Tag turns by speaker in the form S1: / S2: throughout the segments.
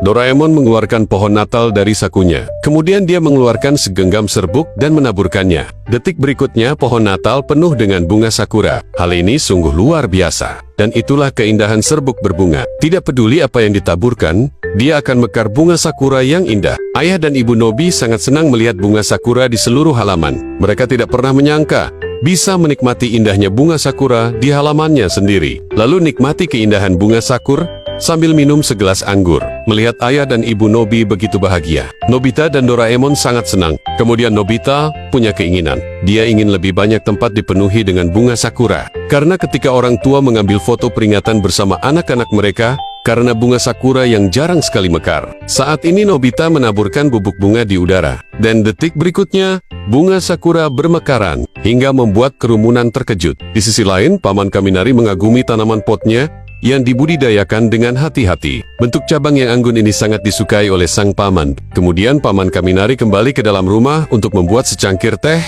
S1: Doraemon mengeluarkan pohon Natal dari sakunya. Kemudian dia mengeluarkan segenggam serbuk dan menaburkannya. Detik berikutnya pohon Natal penuh dengan bunga sakura. Hal ini sungguh luar biasa. Dan itulah keindahan serbuk berbunga. Tidak peduli apa yang ditaburkan, dia akan mekar bunga sakura yang indah. Ayah dan ibu Nobi sangat senang melihat bunga sakura di seluruh halaman. Mereka tidak pernah menyangka bisa menikmati indahnya bunga sakura di halamannya sendiri. Lalu nikmati keindahan bunga sakur sambil minum segelas anggur. Melihat ayah dan ibu Nobi begitu bahagia, Nobita dan Doraemon sangat senang. Kemudian Nobita punya keinginan. Dia ingin lebih banyak tempat dipenuhi dengan bunga sakura. Karena ketika orang tua mengambil foto peringatan bersama anak-anak mereka, karena bunga sakura yang jarang sekali mekar. Saat ini Nobita menaburkan bubuk bunga di udara. Dan detik berikutnya, bunga sakura bermekaran, hingga membuat kerumunan terkejut. Di sisi lain, Paman Kaminari mengagumi tanaman potnya yang dibudidayakan dengan hati-hati. Bentuk cabang yang anggun ini sangat disukai oleh sang paman. Kemudian Paman Kaminari kembali ke dalam rumah untuk membuat secangkir teh,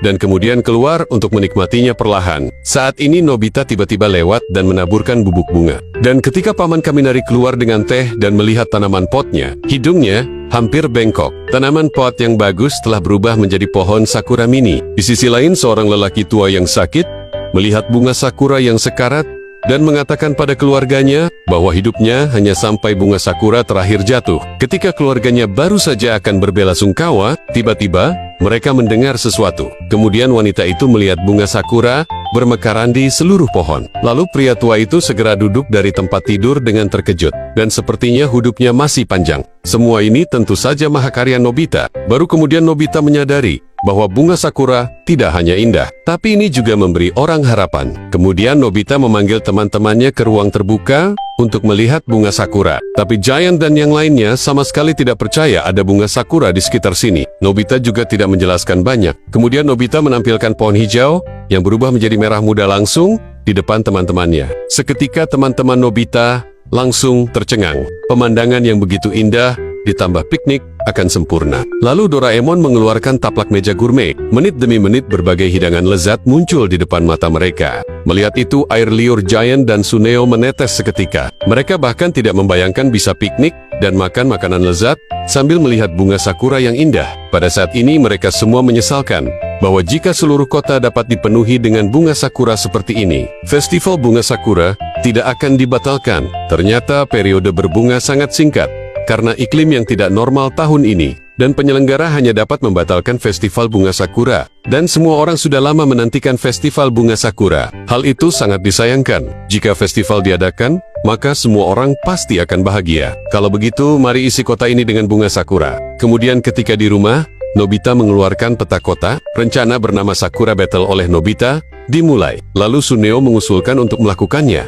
S1: dan kemudian keluar untuk menikmatinya perlahan. Saat ini Nobita tiba-tiba lewat dan menaburkan bubuk bunga. Dan ketika Paman Kaminari keluar dengan teh dan melihat tanaman potnya, hidungnya hampir bengkok. Tanaman pot yang bagus telah berubah menjadi pohon sakura mini. Di sisi lain, seorang lelaki tua yang sakit melihat bunga sakura yang sekarat dan mengatakan pada keluarganya bahwa hidupnya hanya sampai bunga sakura terakhir jatuh. Ketika keluarganya baru saja akan berbelasungkawa, tiba-tiba mereka mendengar sesuatu. Kemudian wanita itu melihat bunga sakura bermekaran di seluruh pohon. Lalu pria tua itu segera duduk dari tempat tidur dengan terkejut. Dan sepertinya hidupnya masih panjang. Semua ini tentu saja mahakarya Nobita. Baru kemudian Nobita menyadari bahwa bunga sakura tidak hanya indah, tapi ini juga memberi orang harapan. Kemudian Nobita memanggil teman-temannya ke ruang terbuka untuk melihat bunga sakura. Tapi Giant dan yang lainnya sama sekali tidak percaya ada bunga sakura di sekitar sini. Nobita juga tidak menjelaskan banyak. Kemudian Nobita menampilkan pohon hijau yang berubah menjadi merah muda langsung di depan teman-temannya. Seketika teman-teman Nobita langsung tercengang. Pemandangan yang begitu indah ditambah piknik akan sempurna. Lalu Doraemon mengeluarkan taplak meja gourmet. Menit demi menit berbagai hidangan lezat muncul di depan mata mereka. Melihat itu, air liur Giant dan Suneo menetes seketika. Mereka bahkan tidak membayangkan bisa piknik dan makan makanan lezat sambil melihat bunga sakura yang indah. Pada saat ini mereka semua menyesalkan bahwa jika seluruh kota dapat dipenuhi dengan bunga sakura seperti ini, festival bunga sakura tidak akan dibatalkan. Ternyata periode berbunga sangat singkat karena iklim yang tidak normal tahun ini, dan penyelenggara hanya dapat membatalkan festival bunga sakura. Dan semua orang sudah lama menantikan festival bunga sakura. Hal itu sangat disayangkan. Jika festival diadakan, maka semua orang pasti akan bahagia. Kalau begitu, mari isi kota ini dengan bunga sakura. Kemudian ketika di rumah, Nobita mengeluarkan peta kota. Rencana bernama Sakura Battle oleh Nobita dimulai. Lalu Suneo mengusulkan untuk melakukannya,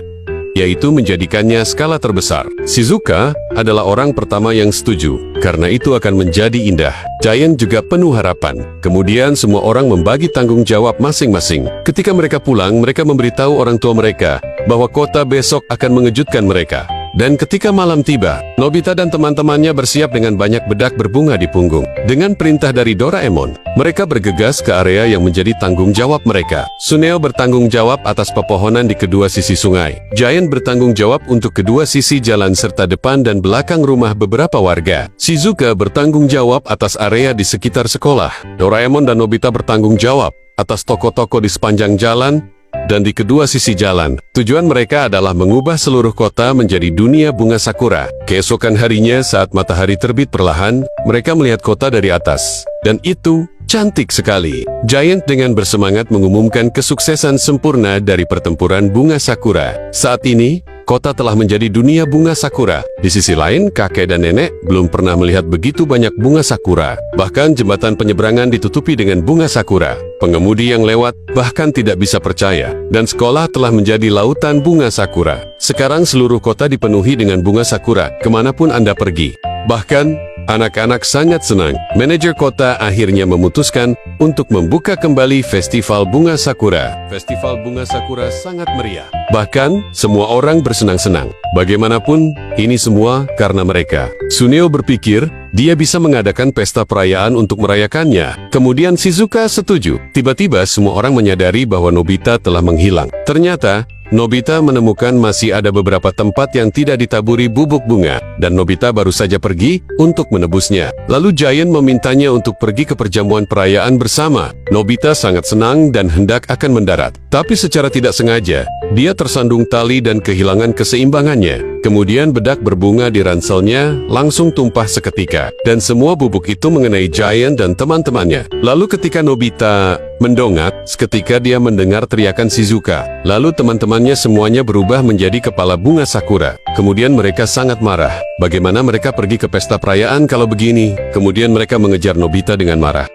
S1: yaitu menjadikannya skala terbesar. Shizuka adalah orang pertama yang setuju, karena itu akan menjadi indah. Giant juga penuh harapan. Kemudian semua orang membagi tanggung jawab masing-masing. Ketika mereka pulang, mereka memberitahu orang tua mereka bahwa kota besok akan mengejutkan mereka. Dan ketika malam tiba, Nobita dan teman-temannya bersiap dengan banyak bedak berbunga di punggung. Dengan perintah dari Doraemon, mereka bergegas ke area yang menjadi tanggung jawab mereka. Suneo bertanggung jawab atas pepohonan di kedua sisi sungai. Giant bertanggung jawab untuk kedua sisi jalan serta depan dan belakang rumah beberapa warga. Shizuka bertanggung jawab atas area di sekitar sekolah. Doraemon dan Nobita bertanggung jawab atas toko-toko di sepanjang jalan dan di kedua sisi jalan. Tujuan mereka adalah mengubah seluruh kota menjadi dunia bunga sakura. Keesokan harinya saat matahari terbit perlahan, mereka melihat kota dari atas. Dan itu cantik sekali. Giant dengan bersemangat mengumumkan kesuksesan sempurna dari pertempuran bunga sakura. Saat ini, kota telah menjadi dunia bunga sakura. Di sisi lain, kakek dan nenek belum pernah melihat begitu banyak bunga sakura. Bahkan jembatan penyeberangan ditutupi dengan bunga sakura. Pengemudi yang lewat bahkan tidak bisa percaya. Dan sekolah telah menjadi lautan bunga sakura. Sekarang seluruh kota dipenuhi dengan bunga sakura, kemanapun Anda pergi. Bahkan, anak-anak sangat senang. Manajer kota akhirnya memutuskan untuk membuka kembali Festival Bunga Sakura. Festival Bunga Sakura sangat meriah. Bahkan, semua orang bersenang-senang. Bagaimanapun, ini semua karena mereka. Suneo berpikir dia bisa mengadakan pesta perayaan untuk merayakannya. Kemudian Shizuka setuju. Tiba-tiba semua orang menyadari bahwa Nobita telah menghilang. Ternyata, Nobita menemukan masih ada beberapa tempat yang tidak ditaburi bubuk bunga, dan Nobita baru saja pergi untuk menebusnya. Lalu Giant memintanya untuk pergi ke perjamuan perayaan bersama. Nobita sangat senang dan hendak akan mendarat. Tapi secara tidak sengaja, dia tersandung tali dan kehilangan keseimbangannya. Kemudian bedak berbunga di ranselnya langsung tumpah seketika, dan semua bubuk itu mengenai Giant dan teman-temannya. Lalu ketika Nobita mendongak, seketika dia mendengar teriakan Shizuka. Lalu teman-temannya semuanya berubah menjadi kepala bunga sakura. Kemudian mereka sangat marah. Bagaimana mereka pergi ke pesta perayaan kalau begini? Kemudian mereka mengejar Nobita dengan marah.